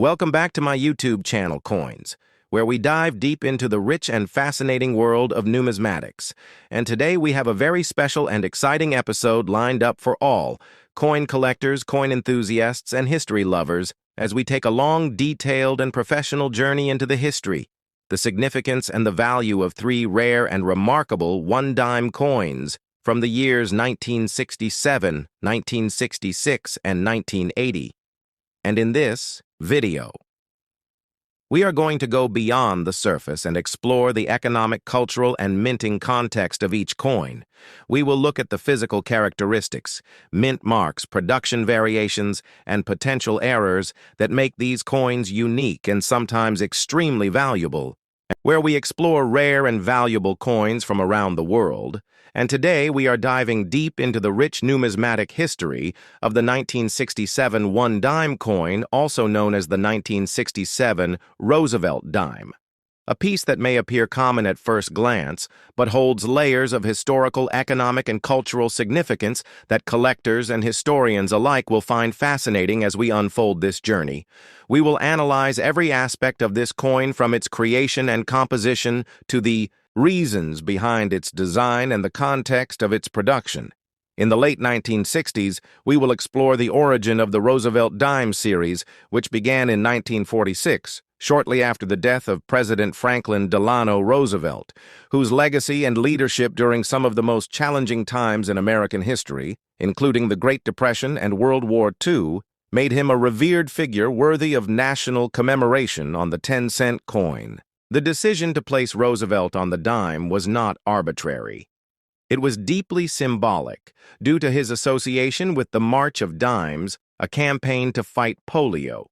Welcome back to my YouTube channel, Coins, where we dive deep into the rich and fascinating world of numismatics. And today we have a very special and exciting episode lined up for all coin collectors, coin enthusiasts, and history lovers as we take a long, detailed, and professional journey into the history, the significance and the value of three rare and remarkable one-dime coins from the years 1967, 1966, and 1980. And in this video, we are going to go beyond the surface and explore the economic, cultural, and minting context of each coin. We will look at the physical characteristics, mint marks, production variations, and potential errors that make these coins unique and sometimes extremely valuable, where we explore rare and valuable coins from around the world. And today we are diving deep into the rich numismatic history of the 1967 one-dime coin, also known as the 1967 Roosevelt dime. A piece that may appear common at first glance, but holds layers of historical, economic, and cultural significance that collectors and historians alike will find fascinating as we unfold this journey. We will analyze every aspect of this coin from its creation and composition to the reasons behind its design and the context of its production. In the late 1960s, we will explore the origin of the Roosevelt dime series, which began in 1946, shortly after the death of President Franklin Delano Roosevelt, whose legacy and leadership during some of the most challenging times in American history, including the Great Depression and World War II, made him a revered figure worthy of national commemoration on the 10-cent coin. The decision to place Roosevelt on the dime was not arbitrary. It was deeply symbolic, due to his association with the March of Dimes, a campaign to fight polio,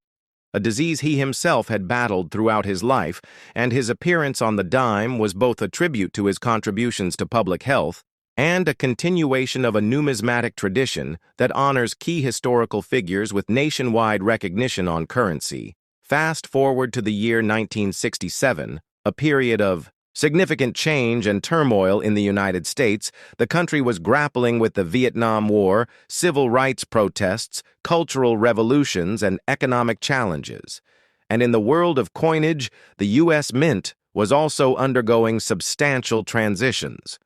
a disease he himself had battled throughout his life, and his appearance on the dime was both a tribute to his contributions to public health and a continuation of a numismatic tradition that honors key historical figures with nationwide recognition on currency. Fast forward to the year 1967, a period of significant change and turmoil in the United States. The country was grappling with the Vietnam War, civil rights protests, cultural revolutions, and economic challenges. And in the world of coinage, the U.S. Mint was also undergoing substantial transitions.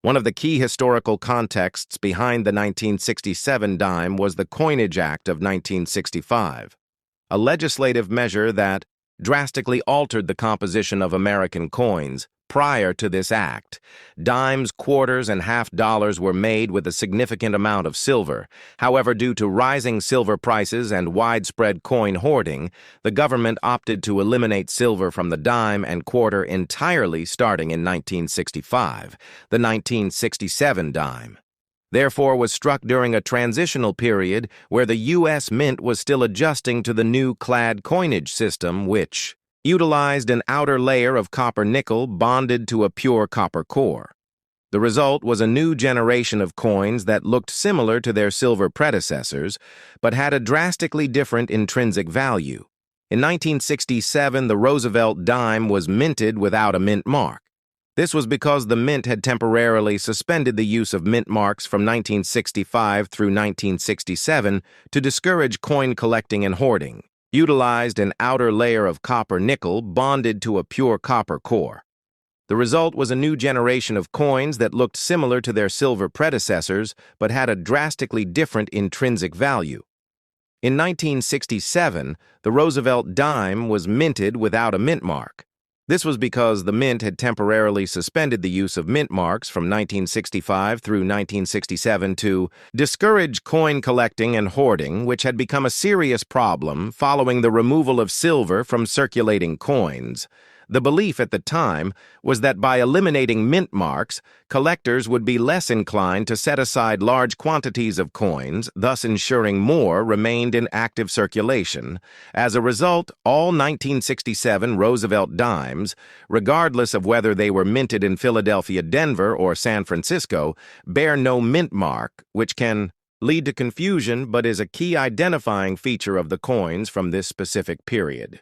One of the key historical contexts behind the 1967 dime was the Coinage Act of 1965. A legislative measure that drastically altered the composition of American coins. Prior to this act, dimes, quarters, and half dollars were made with a significant amount of silver. However, due to rising silver prices and widespread coin hoarding, the government opted to eliminate silver from the dime and quarter entirely starting in 1965, the 1967 dime. Therefore, was struck during a transitional period where the U.S. Mint was still adjusting to the new clad coinage system, which utilized an outer layer of copper nickel bonded to a pure copper core. The result was a new generation of coins that looked similar to their silver predecessors, but had a drastically different intrinsic value. In 1967, the Roosevelt dime was minted without a mint mark. This was because the Mint had temporarily suspended the use of mint marks from 1965 through 1967 to discourage coin collecting and hoarding, utilized an outer layer of copper nickel bonded to a pure copper core. The result was a new generation of coins that looked similar to their silver predecessors but had a drastically different intrinsic value. In 1967, the Roosevelt dime was minted without a mint mark. This was because the Mint had temporarily suspended the use of mint marks from 1965 through 1967 to discourage coin collecting and hoarding, which had become a serious problem following the removal of silver from circulating coins. The belief at the time was that by eliminating mint marks, collectors would be less inclined to set aside large quantities of coins, thus ensuring more remained in active circulation. As a result, all 1967 Roosevelt dimes, regardless of whether they were minted in Philadelphia, Denver, or San Francisco, bear no mint mark, which can lead to confusion but is a key identifying feature of the coins from this specific period.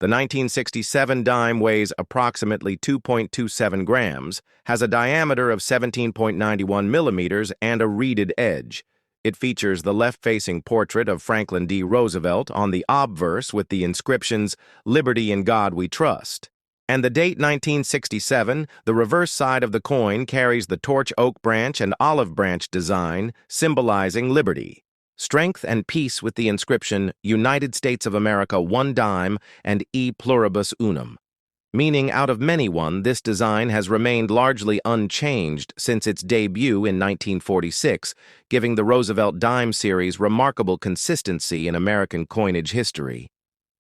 The 1967 dime weighs approximately 2.27 grams, has a diameter of 17.91 millimeters, and a reeded edge. It features the left-facing portrait of Franklin D. Roosevelt on the obverse with the inscriptions, "Liberty in God We Trust." And the date 1967, the reverse side of the coin carries the torch oak branch and olive branch design, symbolizing liberty. Strength and peace with the inscription, "United States of America, one dime," and "E pluribus unum." Meaning out of many one, this design has remained largely unchanged since its debut in 1946, giving the Roosevelt dime series remarkable consistency in American coinage history.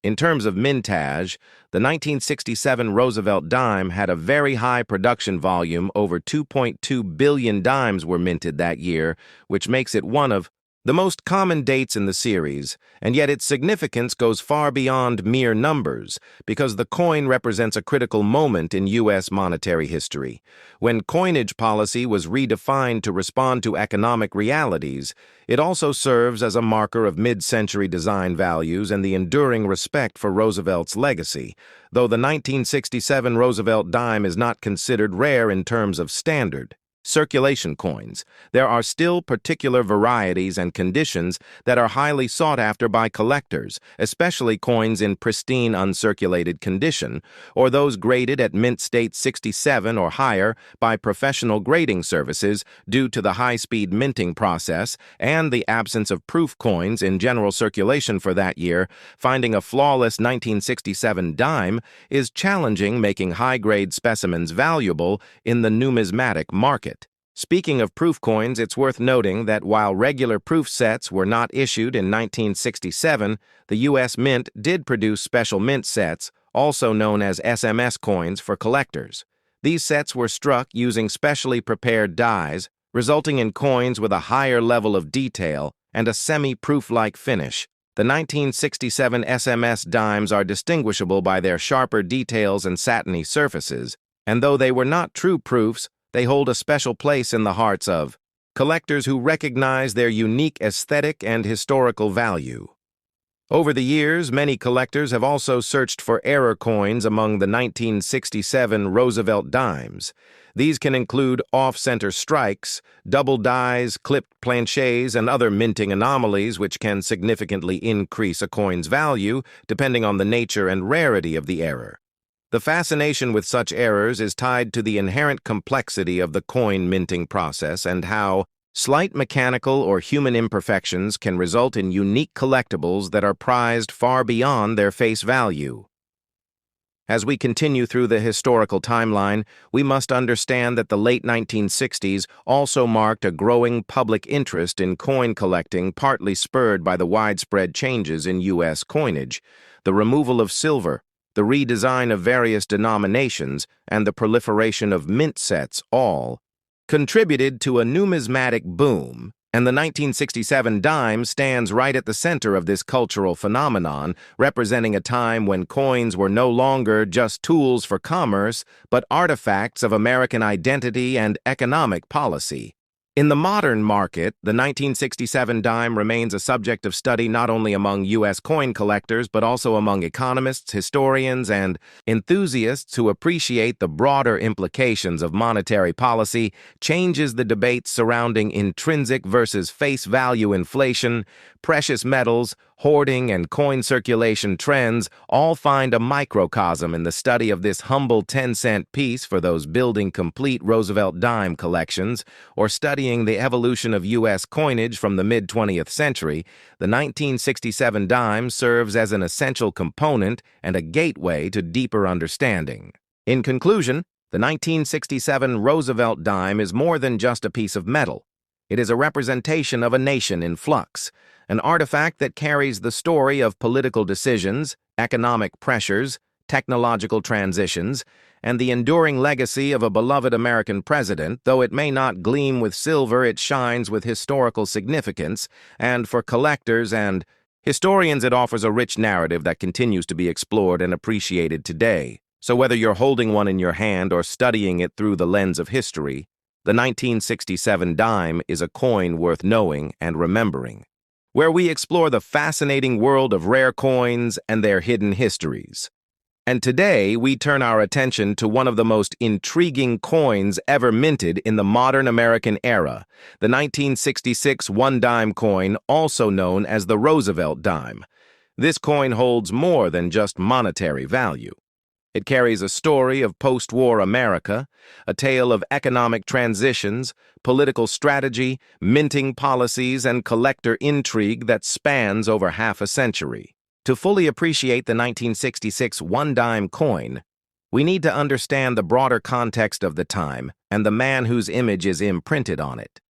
In terms of mintage, the 1967 Roosevelt dime had a very high production volume. Over 2.2 billion dimes were minted that year, which makes it one of the most common dates in the series, and yet its significance goes far beyond mere numbers, because the coin represents a critical moment in U.S. monetary history. When coinage policy was redefined to respond to economic realities, it also serves as a marker of mid-century design values and the enduring respect for Roosevelt's legacy, though the 1967 Roosevelt dime is not considered rare in terms of standard circulation coins. There are still particular varieties and conditions that are highly sought after by collectors, especially coins in pristine uncirculated condition, or those graded at mint state 67 or higher by professional grading services due to the high-speed minting process and the absence of proof coins in general circulation for that year. Finding a flawless 1967 dime is challenging, making high-grade specimens valuable in the numismatic market. Speaking of proof coins, it's worth noting that while regular proof sets were not issued in 1967, the U.S. Mint did produce special mint sets, also known as SMS coins, for collectors. These sets were struck using specially prepared dies, resulting in coins with a higher level of detail and a semi-proof-like finish. The 1967 SMS dimes are distinguishable by their sharper details and satiny surfaces, and though they were not true proofs, they hold a special place in the hearts of collectors who recognize their unique aesthetic and historical value. Over the years, many collectors have also searched for error coins among the 1967 Roosevelt dimes. These can include off-center strikes, double dies, clipped planchets, and other minting anomalies which can significantly increase a coin's value depending on the nature and rarity of the error. The fascination with such errors is tied to the inherent complexity of the coin minting process and how slight mechanical or human imperfections can result in unique collectibles that are prized far beyond their face value. As we continue through the historical timeline, we must understand that the late 1960s also marked a growing public interest in coin collecting, partly spurred by the widespread changes in U.S. coinage, the removal of silver, the redesign of various denominations, and the proliferation of mint sets all contributed to a numismatic boom, and the 1967 dime stands right at the center of this cultural phenomenon, representing a time when coins were no longer just tools for commerce, but artifacts of American identity and economic policy. In the modern market, the 1967 dime remains a subject of study not only among U.S. coin collectors, but also among economists, historians, and enthusiasts who appreciate the broader implications of monetary policy. Changes the debates surrounding intrinsic versus face value inflation, precious metals, hoarding, and coin circulation trends all find a microcosm in the study of this humble 10-cent piece for those building complete Roosevelt dime collections or studying the evolution of U.S. coinage from the mid-20th century. The 1967 dime serves as an essential component and a gateway to deeper understanding. In conclusion, the 1967 Roosevelt dime is more than just a piece of metal. It is a representation of a nation in flux, an artifact that carries the story of political decisions, economic pressures, technological transitions, and the enduring legacy of a beloved American president. Though it may not gleam with silver, it shines with historical significance, and for collectors and historians it offers a rich narrative that continues to be explored and appreciated today. So whether you're holding one in your hand or studying it through the lens of history, the 1967 dime is a coin worth knowing and remembering, where we explore the fascinating world of rare coins and their hidden histories. And today, we turn our attention to one of the most intriguing coins ever minted in the modern American era, the 1966 one-dime coin, also known as the Roosevelt dime. This coin holds more than just monetary value. It carries a story of post-war America, a tale of economic transitions, political strategy, minting policies, and collector intrigue that spans over half a century. To fully appreciate the 1966 one-dime coin, we need to understand the broader context of the time and the man whose image is imprinted on it.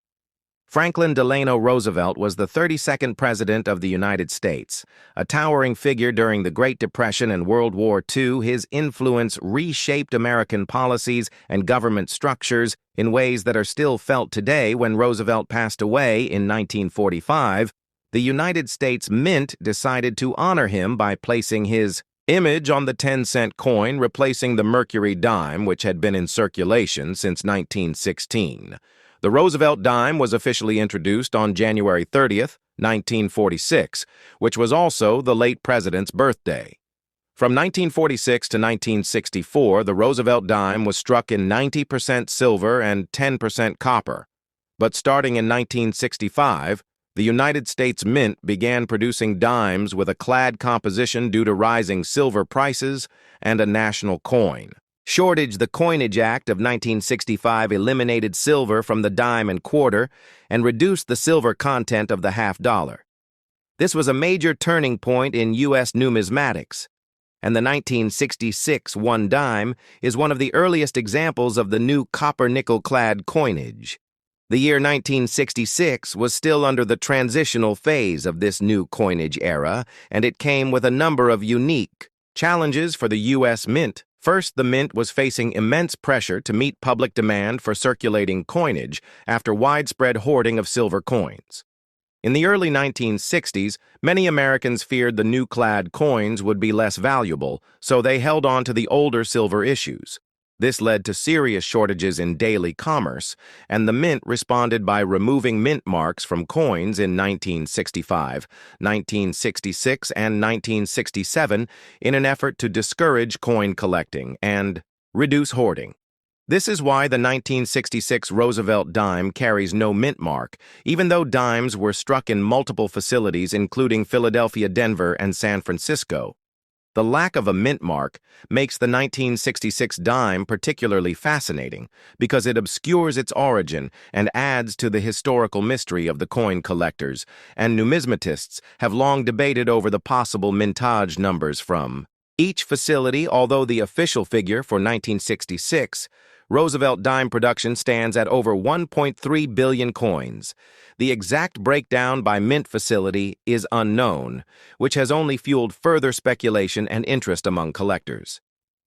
Franklin Delano Roosevelt was the 32nd President of the United States. A towering figure during the Great Depression and World War II, his influence reshaped American policies and government structures in ways that are still felt today. When Roosevelt passed away in 1945, the United States Mint decided to honor him by placing his image on the 10-cent coin, replacing the Mercury dime, which had been in circulation since 1916. The Roosevelt dime was officially introduced on January 30th, 1946, which was also the late president's birthday. From 1946 to 1964, the Roosevelt dime was struck in 90% silver and 10% copper. But starting in 1965, the United States Mint began producing dimes with a clad composition due to rising silver prices and a national coin. The Coinage Act of 1965 eliminated silver from the dime and quarter and reduced the silver content of the half-dollar. This was a major turning point in U.S. numismatics, and the 1966 one dime is one of the earliest examples of the new copper-nickel-clad coinage. The year 1966 was still under the transitional phase of this new coinage era, and it came with a number of unique challenges for the U.S. Mint. First, the Mint was facing immense pressure to meet public demand for circulating coinage after widespread hoarding of silver coins. In the early 1960s, many Americans feared the new clad coins would be less valuable, so they held on to the older silver issues. This led to serious shortages in daily commerce, and the Mint responded by removing mint marks from coins in 1965, 1966, and 1967 in an effort to discourage coin collecting and reduce hoarding. This is why the 1966 Roosevelt dime carries no mint mark, even though dimes were struck in multiple facilities including Philadelphia, Denver, and San Francisco. The lack of a mint mark makes the 1966 dime particularly fascinating because it obscures its origin and adds to the historical mystery of the coin collectors, and numismatists have long debated over the possible mintage numbers from each facility. Although the official figure for 1966 Roosevelt dime production stands at over 1.3 billion coins. The exact breakdown by mint facility is unknown, which has only fueled further speculation and interest among collectors.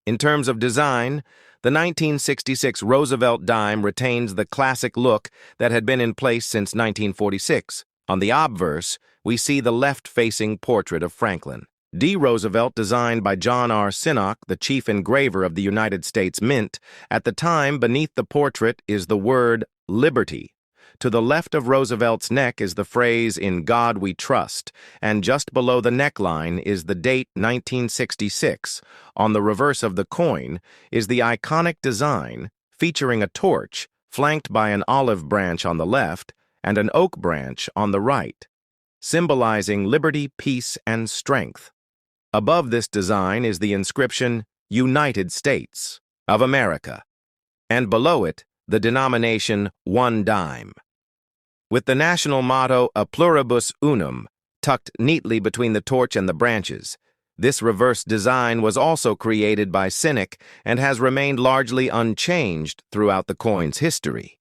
In terms of design, the 1966 Roosevelt dime retains the classic look that had been in place since 1946. On the obverse, we see the left-facing portrait of Franklin D. Roosevelt, designed by John R. Sinnock, the chief engraver of the United States Mint. At the time, beneath the portrait is the word Liberty. To the left of Roosevelt's neck is the phrase "In God We Trust," and just below the neckline is the date 1966. On the reverse of the coin is the iconic design featuring a torch flanked by an olive branch on the left and an oak branch on the right, symbolizing liberty, peace, and strength. Above this design is the inscription "United States of America," and below it the denomination one dime. With the national motto "A pluribus unum" tucked neatly between the torch and the branches, this reverse design was also created by Sinnock and has remained largely unchanged throughout the coin's history.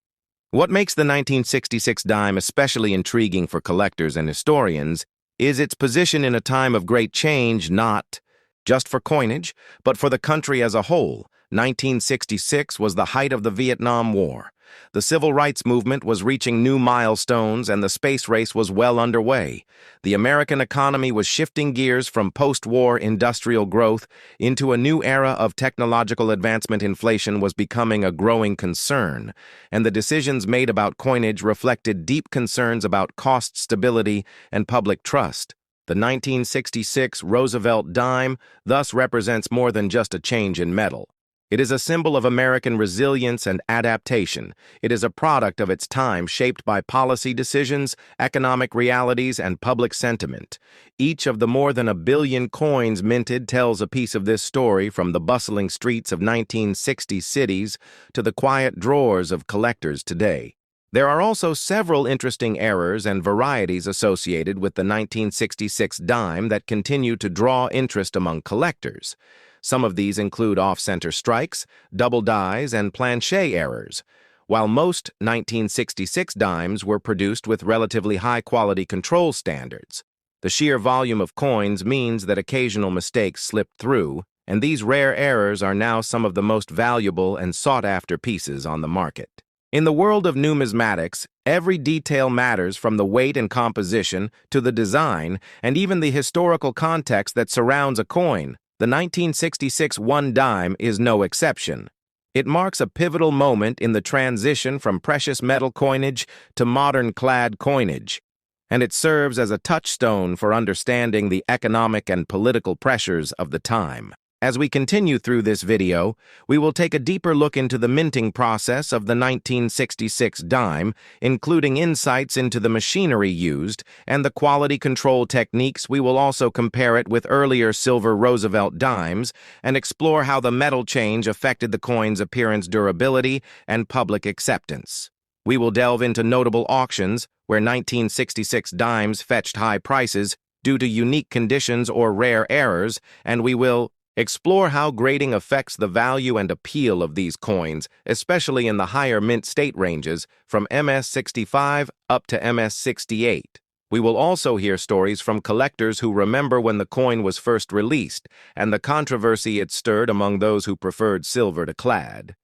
What makes the 1966 dime especially intriguing for collectors and historians is its position in a time of great change, not just for coinage, but for the country as a whole. 1966 was the height of the Vietnam War. The civil rights movement was reaching new milestones, and the space race was well underway. The American economy was shifting gears from post-war industrial growth into a new era of technological advancement. Inflation was becoming a growing concern, and the decisions made about coinage reflected deep concerns about cost stability and public trust. The 1966 Roosevelt dime thus represents more than just a change in metal. It is a symbol of American resilience and adaptation. It is a product of its time shaped by policy decisions, economic realities, and public sentiment. Each of the more than 1 billion coins minted tells a piece of this story, from the bustling streets of 1960 cities to the quiet drawers of collectors today. There are also several interesting errors and varieties associated with the 1966 dime that continue to draw interest among collectors. Some of these include off-center strikes, double dies, and planchet errors. While most 1966 dimes were produced with relatively high-quality control standards, the sheer volume of coins means that occasional mistakes slipped through, and these rare errors are now some of the most valuable and sought-after pieces on the market. In the world of numismatics, every detail matters, from the weight and composition to the design and even the historical context that surrounds a coin. The 1966 one dime is no exception. It marks a pivotal moment in the transition from precious metal coinage to modern clad coinage, and it serves as a touchstone for understanding the economic and political pressures of the time. As we continue through this video, we will take a deeper look into the minting process of the 1966 dime, including insights into the machinery used and the quality control techniques. We will also compare it with earlier silver Roosevelt dimes and explore how the metal change affected the coin's appearance, durability, and public acceptance. We will delve into notable auctions where 1966 dimes fetched high prices due to unique conditions or rare errors, and we will explore how grading affects the value and appeal of these coins, especially in the higher mint state ranges from MS-65 up to MS-68. We will also hear stories from collectors who remember when the coin was first released and the controversy it stirred among those who preferred silver to clad.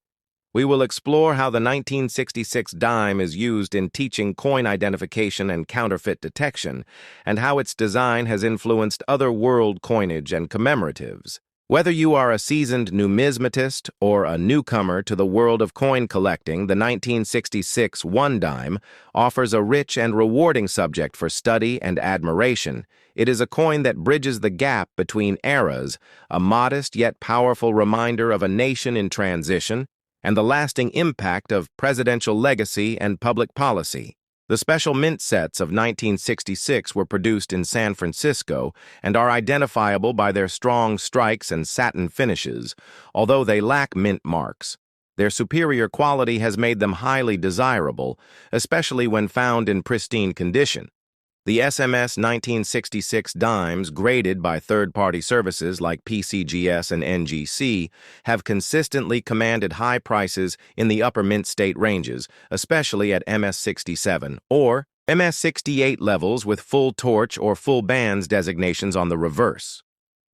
We will explore how the 1966 dime is used in teaching coin identification and counterfeit detection, and how its design has influenced other world coinage and commemoratives. Whether you are a seasoned numismatist or a newcomer to the world of coin collecting, the 1966 one dime offers a rich and rewarding subject for study and admiration. It is a coin that bridges the gap between eras, a modest yet powerful reminder of a nation in transition, and the lasting impact of presidential legacy and public policy. The special mint sets of 1966 were produced in San Francisco and are identifiable by their strong strikes and satin finishes, although they lack mint marks. Their superior quality has made them highly desirable, especially when found in pristine condition. The SMS 1966 dimes, graded by third-party services like PCGS and NGC, have consistently commanded high prices in the upper mint state ranges, especially at MS-67 or MS-68 levels with full torch or full bands designations on the reverse.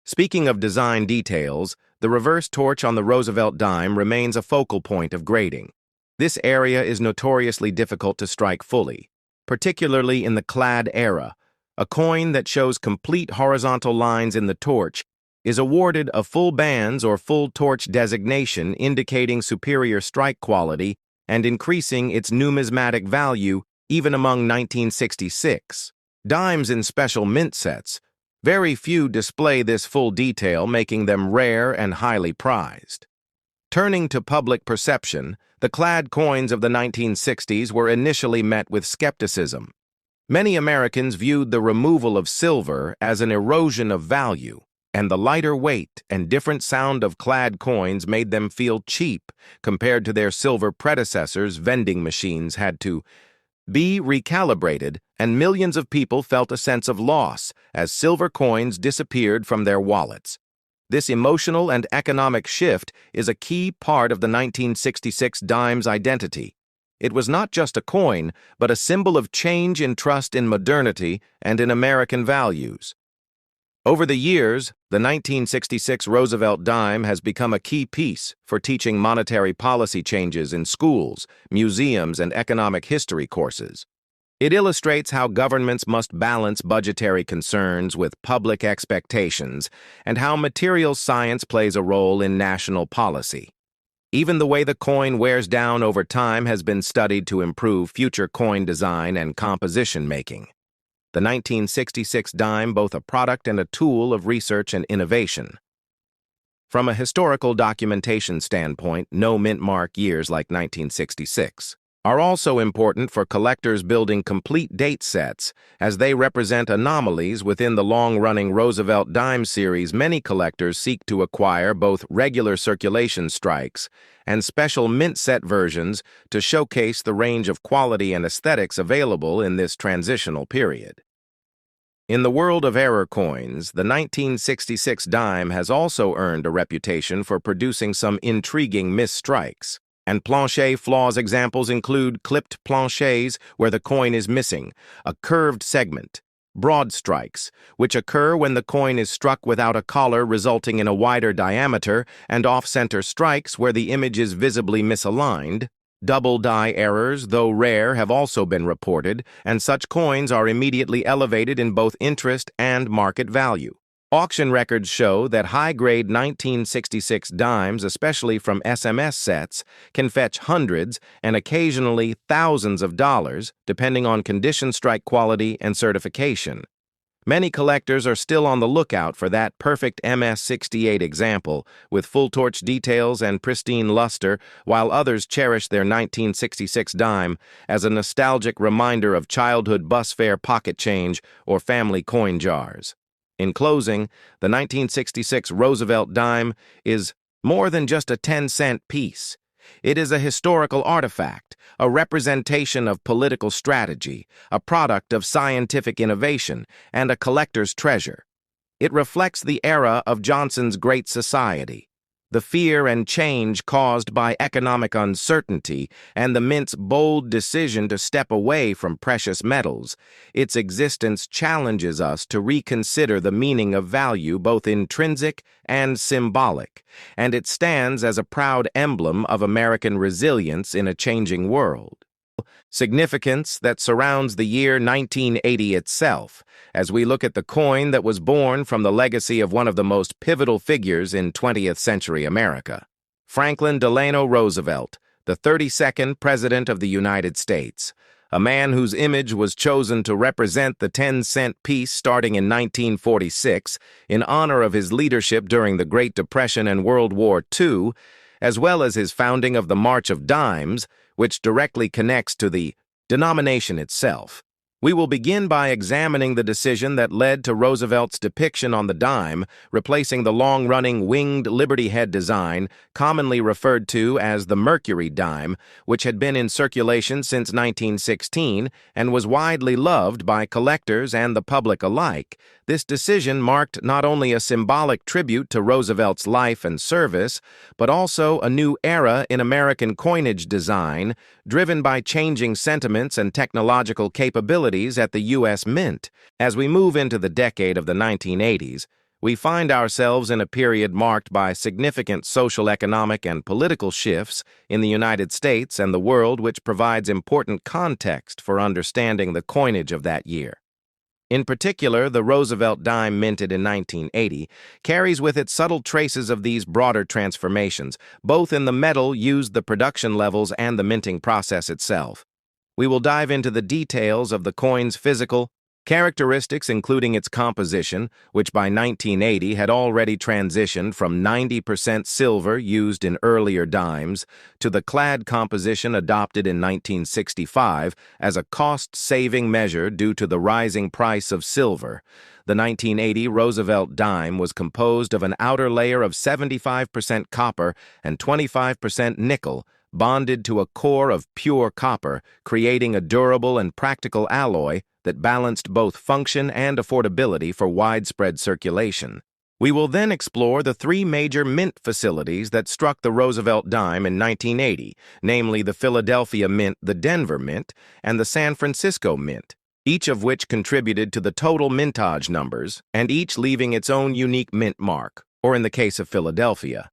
Speaking of design details, the reverse torch on the Roosevelt dime remains a focal point of grading. This area is notoriously difficult to strike fully, particularly in the clad era. A coin that shows complete horizontal lines in the torch is awarded a full bands or full torch designation, indicating superior strike quality and increasing its numismatic value even among 1966 dimes in special mint sets. Very few display this full detail, making them rare and highly prized. Turning to public perception, the clad coins of the 1960s were initially met with skepticism. Many Americans viewed the removal of silver as an erosion of value, and the lighter weight and different sound of clad coins made them feel cheap compared to their silver predecessors. Vending machines had to be recalibrated, and millions of people felt a sense of loss as silver coins disappeared from their wallets. This emotional and economic shift is a key part of the 1966 dime's identity. It was not just a coin, but a symbol of change in trust in modernity and in American values. Over the years, the 1966 Roosevelt dime has become a key piece for teaching monetary policy changes in schools, museums, and economic history courses. It illustrates how governments must balance budgetary concerns with public expectations and how material science plays a role in national policy. Even the way the coin wears down over time has been studied to improve future coin design and composition making. the 1966 dime both a product and a tool of research and innovation. From a historical documentation standpoint, no mint mark years like 1966 are also important for collectors building complete date sets, as they represent anomalies within the long-running Roosevelt dime series. Many collectors seek to acquire both regular circulation strikes and special mint set versions to showcase the range of quality and aesthetics available in this transitional period. In the world of error coins, the 1966 dime has also earned a reputation for producing some intriguing misstrikes. And planche flaws examples include clipped planches, where the coin is missing, a curved segment, broad strikes, which occur when the coin is struck without a collar resulting in a wider diameter, and off-center strikes where the image is visibly misaligned. Double die errors, though rare, have also been reported, and such coins are immediately elevated in both interest and market value. Auction records show that high-grade 1966 dimes, especially from SMS sets, can fetch hundreds and occasionally thousands of dollars, depending on condition, strike quality, and certification. Many collectors are still on the lookout for that perfect MS-68 example, with full torch details and pristine luster, while others cherish their 1966 dime as a nostalgic reminder of childhood bus fare pocket change or family coin jars. In closing, the 1966 Roosevelt dime is more than just a 10-cent piece. It is a historical artifact, a representation of political strategy, a product of scientific innovation, and a collector's treasure. It reflects the era of Johnson's Great Society, the fear and change caused by economic uncertainty, and the mint's bold decision to step away from precious metals. Its existence challenges us to reconsider the meaning of value, both intrinsic and symbolic, and it stands as a proud emblem of American resilience in a changing world. Significance that surrounds the year 1980 itself, as we look at the coin that was born from the legacy of one of the most pivotal figures in 20th century America, Franklin Delano Roosevelt, the 32nd President of the United States, a man whose image was chosen to represent the 10-cent piece starting in 1946 in honor of his leadership during the Great Depression and World War II, as well as his founding of the March of Dimes, which directly connects to the denomination itself. We will begin by examining the decision that led to Roosevelt's depiction on the dime, replacing the long-running winged Liberty Head design, commonly referred to as the Mercury dime, which had been in circulation since 1916 and was widely loved by collectors and the public alike. This decision marked not only a symbolic tribute to Roosevelt's life and service, but also a new era in American coinage design, driven by changing sentiments and technological capabilities at the U.S. Mint. As we move into the decade of the 1980s, we find ourselves in a period marked by significant social, economic, and political shifts in the United States and the world, which provides important context for understanding the coinage of that year. In particular, the Roosevelt dime minted in 1980 carries with it subtle traces of these broader transformations, both in the metal used, the production levels, and the minting process itself. We will dive into the details of the coin's physical characteristics, including its composition, which by 1980 had already transitioned from 90% silver used in earlier dimes to the clad composition adopted in 1965 as a cost-saving measure due to the rising price of silver. The 1980 Roosevelt dime was composed of an outer layer of 75% copper and 25% nickel, bonded to a core of pure copper, creating a durable and practical alloy that balanced both function and affordability for widespread circulation. We will then explore the three major mint facilities that struck the Roosevelt dime in 1980, namely the Philadelphia Mint, the Denver Mint, and the San Francisco Mint, each of which contributed to the total mintage numbers, and each leaving its own unique mint mark, or in the case of Philadelphia,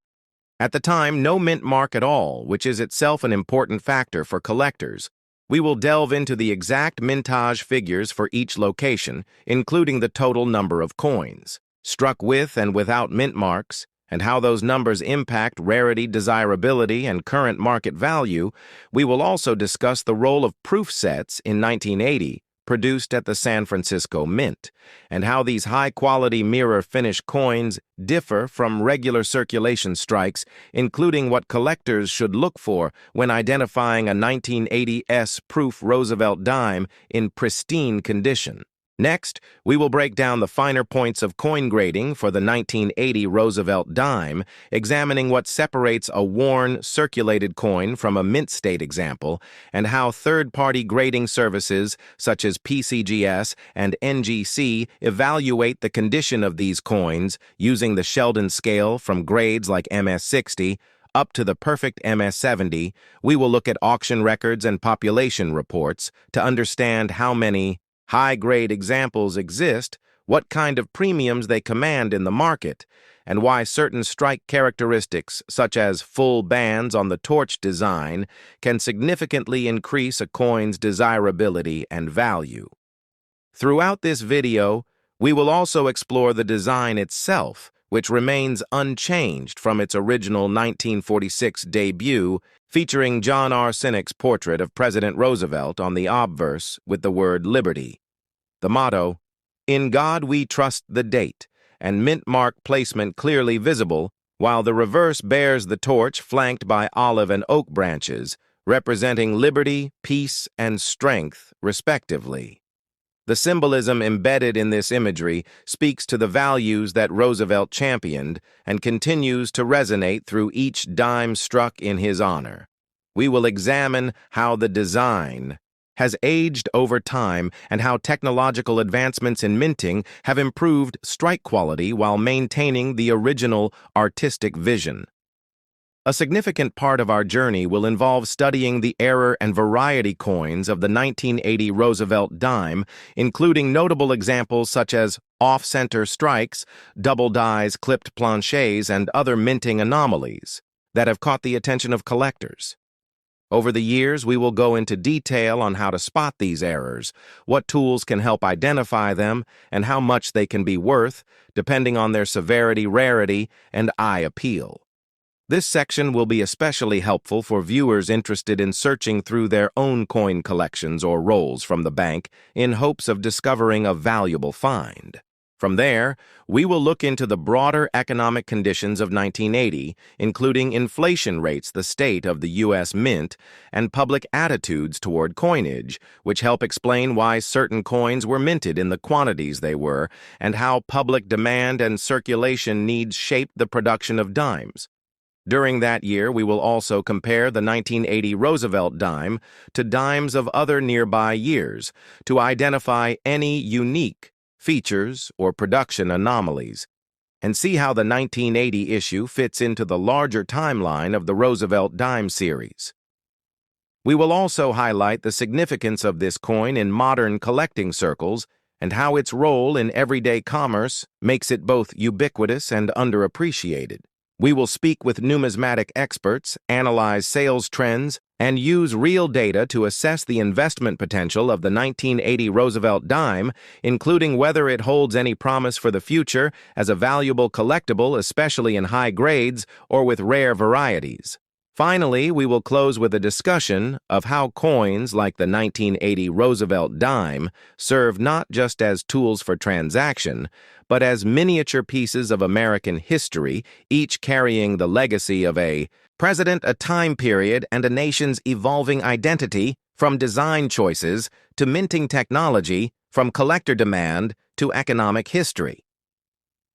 at the time, no mint mark at all, which is itself an important factor for collectors. We will delve into the exact mintage figures for each location, including the total number of coins struck with and without mint marks, and how those numbers impact rarity, desirability, and current market value. We will also discuss the role of proof sets in 1980, produced at the San Francisco Mint, and how these high-quality mirror-finish coins differ from regular circulation strikes, including what collectors should look for when identifying a 1980s proof Roosevelt dime in pristine condition. Next, we will break down the finer points of coin grading for the 1980 Roosevelt dime, examining what separates a worn, circulated coin from a mint state example, and how third-party grading services such as PCGS and NGC evaluate the condition of these coins using the Sheldon scale from grades like MS-60 up to the perfect MS-70. We will look at auction records and population reports to understand how many high-grade examples exist, what kind of premiums they command in the market, and why certain strike characteristics, such as full bands on the torch design, can significantly increase a coin's desirability and value. Throughout this video, we will also explore the design itself, which remains unchanged from its original 1946 debut, featuring John R. Sinek's portrait of President Roosevelt on the obverse with the word Liberty. The motto, "In God We Trust," the date, and mint mark placement clearly visible, while the reverse bears the torch flanked by olive and oak branches, representing liberty, peace, and strength, respectively. The symbolism embedded in this imagery speaks to the values that Roosevelt championed and continues to resonate through each dime struck in his honor. We will examine how the design has aged over time and how technological advancements in minting have improved strike quality while maintaining the original artistic vision. A significant part of our journey will involve studying the error and variety coins of the 1980 Roosevelt dime, including notable examples such as off-center strikes, double dies, clipped planchets, and other minting anomalies that have caught the attention of collectors. Over the years, we will go into detail on how to spot these errors, what tools can help identify them, and how much they can be worth, depending on their severity, rarity, and eye appeal. This section will be especially helpful for viewers interested in searching through their own coin collections or rolls from the bank in hopes of discovering a valuable find. From there, we will look into the broader economic conditions of 1980, including inflation rates, the state of the U.S. Mint, and public attitudes toward coinage, which help explain why certain coins were minted in the quantities they were, and how public demand and circulation needs shaped the production of dimes. During that year, we will also compare the 1980 Roosevelt dime to dimes of other nearby years to identify any unique features or production anomalies, and see how the 1980 issue fits into the larger timeline of the Roosevelt dime series. We will also highlight the significance of this coin in modern collecting circles and how its role in everyday commerce makes it both ubiquitous and underappreciated. We will speak with numismatic experts, analyze sales trends, and use real data to assess the investment potential of the 1980 Roosevelt dime, including whether it holds any promise for the future as a valuable collectible, especially in high grades or with rare varieties. Finally, we will close with a discussion of how coins like the 1980 Roosevelt dime serve not just as tools for transaction, but as miniature pieces of American history, each carrying the legacy of a president, a time period, and a nation's evolving identity, from design choices to minting technology, from collector demand to economic history.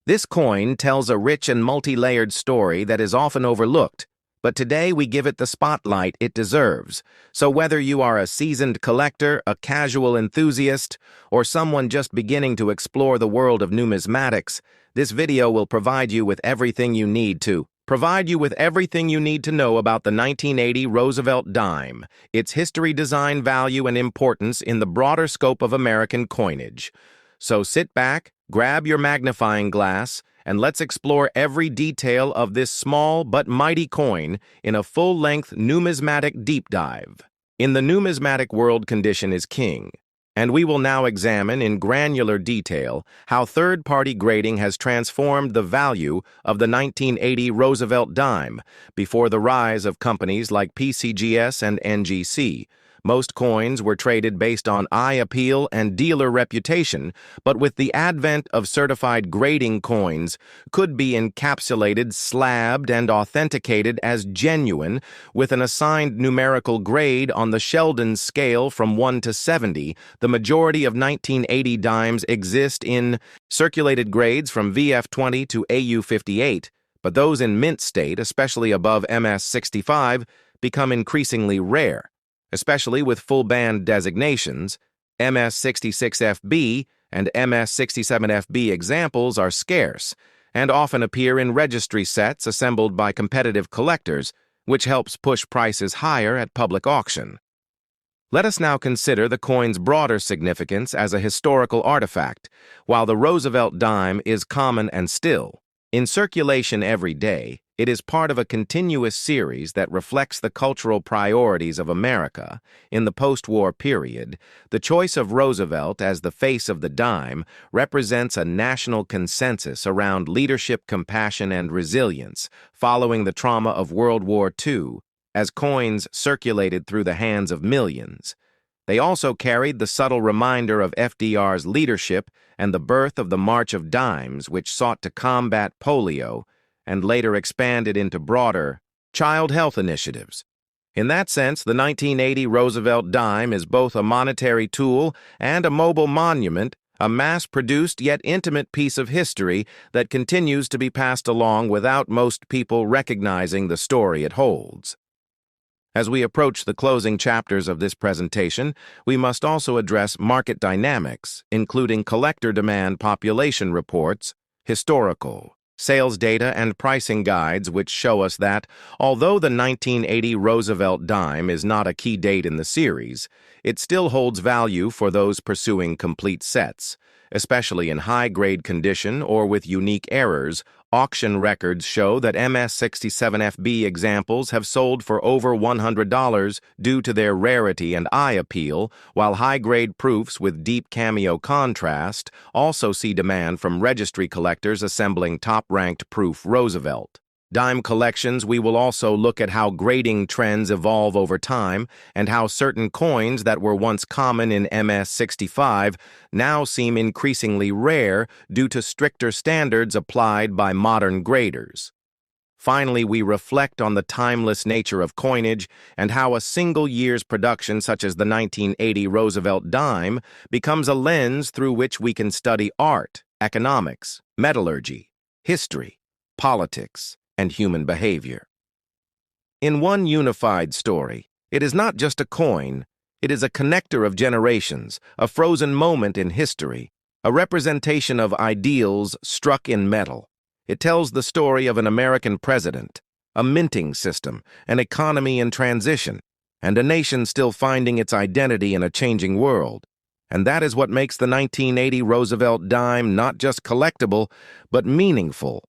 This coin tells a rich and multi-layered story that is often overlooked, but today we give it the spotlight it deserves. So whether you are a seasoned collector, a casual enthusiast, or someone just beginning to explore the world of numismatics, this video will provide you with everything you need to know about the 1980 Roosevelt dime, its history, design, value, and importance in the broader scope of American coinage. So sit back, grab your magnifying glass, and let's explore every detail of this small but mighty coin in a full-length numismatic deep dive. In the numismatic world, condition is king, and we will now examine in granular detail how third-party grading has transformed the value of the 1980 Roosevelt dime before the rise of companies like PCGS and NGC, Most coins were traded based on eye appeal and dealer reputation, but with the advent of certified grading coins, could be encapsulated, slabbed, and authenticated as genuine with an assigned numerical grade on the Sheldon scale from 1 to 70. The majority of 1980 dimes exist in circulated grades from VF20 to AU58, but those in mint state, especially above MS65, become increasingly rare, especially with full band designations. MS66FB and MS67FB examples are scarce and often appear in registry sets assembled by competitive collectors, which helps push prices higher at public auction. Let us now consider the coin's broader significance as a historical artifact. While the Roosevelt dime is common and still in circulation every day, it is part of a continuous series that reflects the cultural priorities of America. In the post-war period, the choice of Roosevelt as the face of the dime represents a national consensus around leadership, compassion, and resilience following the trauma of World War II, as coins circulated through the hands of millions. They also carried the subtle reminder of FDR's leadership and the birth of the March of Dimes, which sought to combat polio and later expanded into broader child health initiatives. In that sense, the 1980 Roosevelt dime is both a monetary tool and a mobile monument, a mass-produced yet intimate piece of history that continues to be passed along without most people recognizing the story it holds. As we approach the closing chapters of this presentation, we must also address market dynamics, including collector demand population reports, historical sales data, and pricing guides, which show us that, although the 1980 Roosevelt dime is not a key date in the series, it still holds value for those pursuing complete sets, especially in high-grade condition or with unique errors. Auction records show that MS67FB examples have sold for over $100 due to their rarity and eye appeal, while high-grade proofs with deep cameo contrast also see demand from registry collectors assembling top-ranked proof Roosevelt dime collections. We will also look at how grading trends evolve over time and how certain coins that were once common in MS65 now seem increasingly rare due to stricter standards applied by modern graders. Finally, we reflect on the timeless nature of coinage and how a single year's production such as the 1980 Roosevelt dime becomes a lens through which we can study art, economics, metallurgy, history, politics, and human behavior. In one unified story, it is not just a coin, it is a connector of generations, a frozen moment in history, a representation of ideals struck in metal. It tells the story of an American president, a minting system, an economy in transition, and a nation still finding its identity in a changing world. And that is what makes the 1980 Roosevelt dime not just collectible, but meaningful.